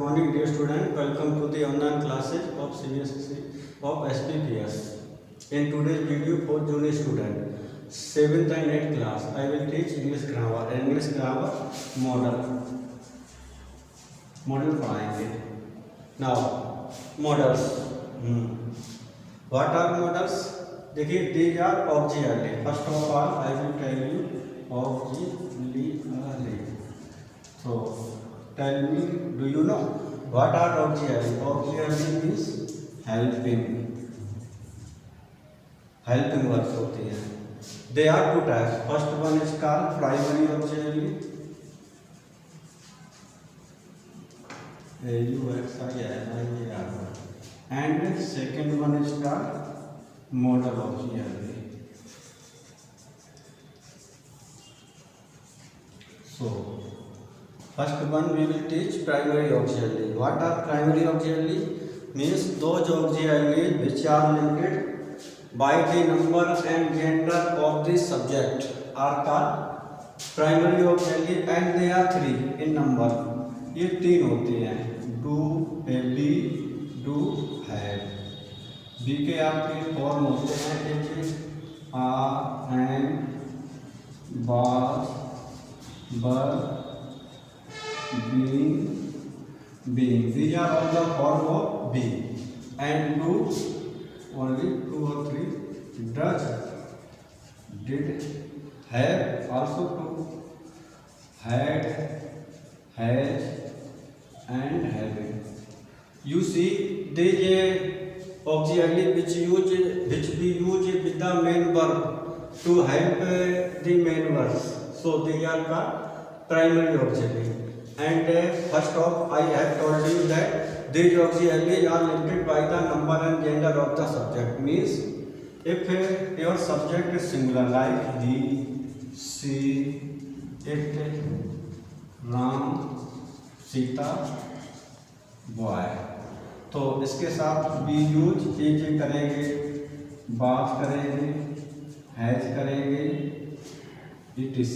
morning, dear student. Welcome to the online classes of CBSE of SPPS. In today's video for junior student, 7th and 8th class, I will teach English grammar. English grammar model पढ़ाएंगे. Now, models. What are models? देखिए, these are auxiliary. First of all, I will tell you auxiliary. So, tell me, do you know what are auxiliary? Auxiliary means helping. Helping words होती हैं. They are two types. First one is called primary auxiliary. AUXILIAR. And second one is called modal auxiliary. So, first one we will teach primary auxiliary. What are primary auxiliary? Means those auxiliaries which are limited by the number and gender of the subject are called primary auxiliary, and they are three in number. ये तीन होते हैं. Do, be, do, have. Be के आपके form होते हैं जैसे are, N, बार, बर, being. These are all the form of be. And do, only two or three. Does, did, have, also two. Had, has, and having. You see, these auxiliary which we use with the main verb to help the main verbs. So they are called primary auxiliary. And first off, I have told you that these auxiliaries are limited by the number and gender of the subject. Means if your subject is singular like he, she, it, Ram, Sita, boy, तो इसके साथ B use एक करेंगे, बात करेंगे, has करेंगे, etc.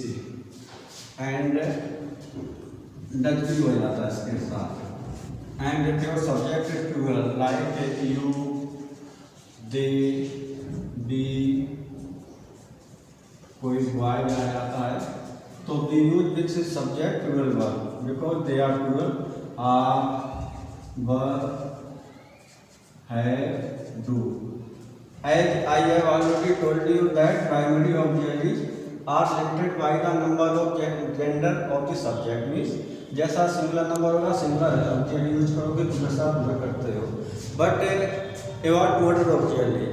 And does भी हो जाता है इसके साथ. And if your subject is plural like you, they, be, कोई बॉय आ जाता है तो we use this subject plural verb because they are plural. Are, were, have, do. As I have already told you that primary auxiliaries are limited by the number of gender of the subject. Means जैसा singular number होगा singular auxiliary use करोगे तो वैसा पूरा करते हो. But what modal auxiliary?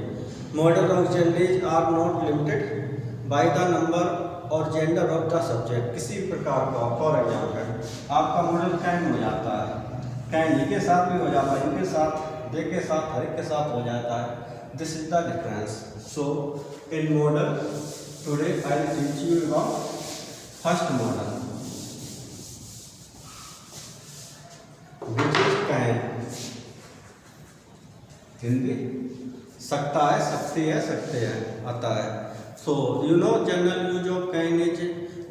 Modal auxiliaries are not limited by the number और gender of the subject. किसी प्रकार का फॉर एग्जाम्पल आपका मॉडल कैन हो जाता है, कैन ही के साथ भी हो जाता है, इनके साथ, दे के साथ, हर एक के साथ हो जाता है. This is the difference. So in model today I will teach you about first model which is can. Hindi सकता है, सकती है, सकते हैं आता है. So you know general use of can is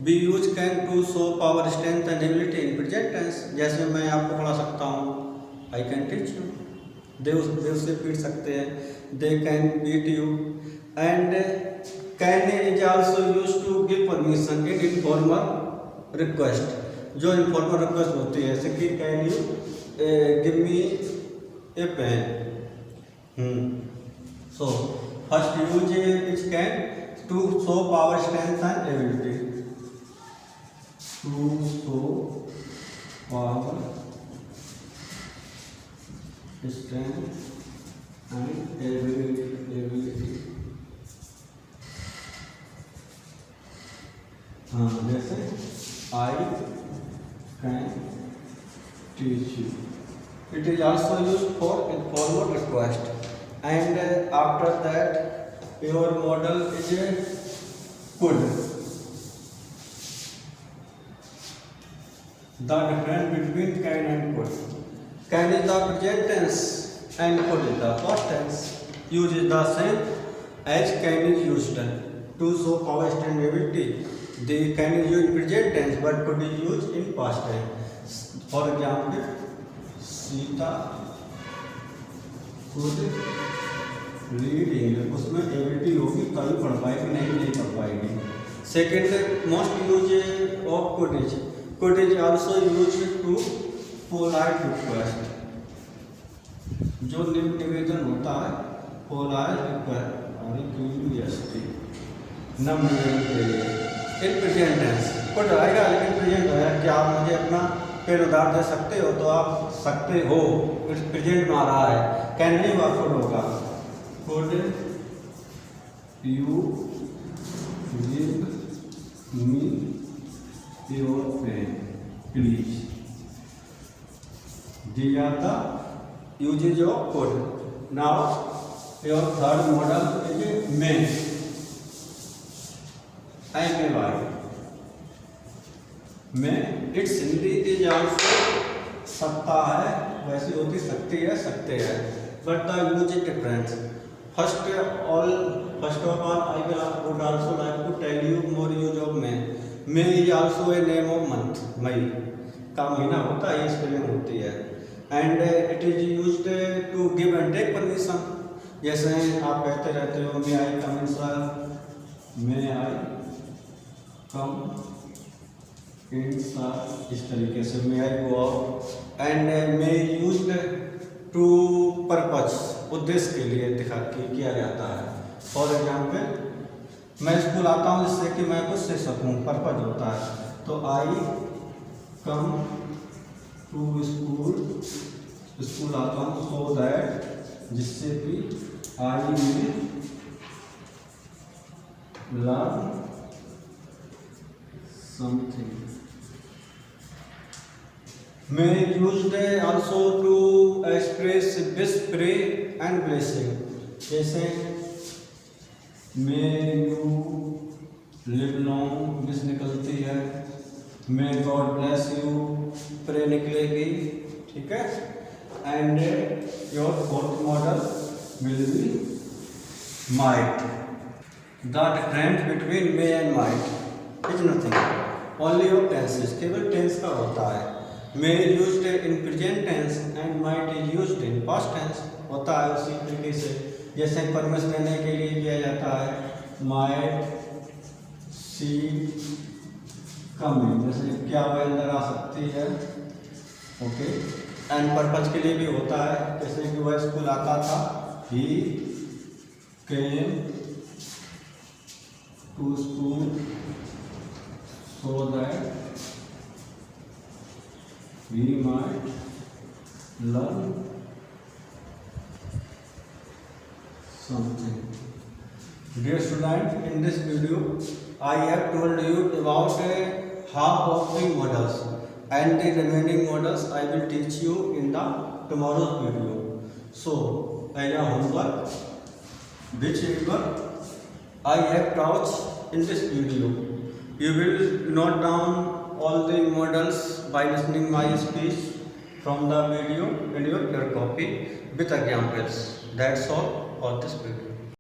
we use can to show power, strength and ability in present tense. जैसे मैं आपको पढ़ा सकता हूँ, I can teach you. they उससे पीट सकते हैं, they can beat you. And can is also used to give permission in informal request. जो informal request होती है जैसे कि can you give me a pen. So first use is can to show power, strength and ability. To show power, strength and ability. जैसे I can teach you. It is also used for informal request. And after that your model is could. The difference between can and could. Can is the present tense and could is the past tense. Use is the same as can is used to show power, strength, ability. The can is used in present tense but could is used in past tense. For example, Sita खुद reading, उसमें ability होगी, कभी पढ़ पाएगी नहीं पढ़ पाएगी। Second most use of could is also use to polite request, जो निवेदन होता है पोलाइट रिक्वेस्ट नम निवेदन के लिए। इन प्रेजेंट टेंस कुड आएगा, लेकिन प्रेजेंट है, क्या आप मुझे अपना पेन उधार दे सकते हो, तो आप सकते हो, इट्स प्रेजेंट में आ रहा है। कैन नहीं हुआ कुड होगा, could you give me your pen please, these are the uses of could. Now your third model is may. I may buy. May its Hindi is also सकता है, वैसी होती सकती है, सकते हैं, but the use is different. First of all I would also like to tell you more use of May. May is also a name of month. मई का महीना होता है, ये स्पेलिंग होती है। And it is used to give and take permission, जैसे आप कहते रहते हो मे आई कम इन सर, मे आई कम इन सर, इस तरीके से may I go out. And may used to purpose, उद्देश्य के लिए किया जाता है। फॉर एग्जाम्पल मैं स्कूल आता हूँ जिससे कि मैं कुछ सीख सकूँ, पर्पज होता है। तो आई कम टू स्कूल आता हूँ सो दैट, जिससे कि I will learn something. May used also to express wish, pray and blessing, जैसे may you live long, wish निकलती है, may God bless you, pray निकलेगी, ठीक है। And your fourth modal will be might. The difference between may and might is nothing, only of tenses, केवल tense का होता है। May used in present tense and might is used in past tense, होता है उसी तरीके से, जैसे परमिशन देने के लिए किया जाता है माइट सी कमिंग, जैसे क्या वह अंदर आ सकती है, ओके। एंड पर्पज के लिए भी होता है, जैसे कि वह स्कूल आता था, he came to school so that we might learn something. Dear student, in this video I have told you about half of the models, and the remaining models I will teach you in the tomorrow's video. So as a homework, whichever I have taught in this video, you will note down all the models by listening my speech from the video in your copy with examples. That's all for this video.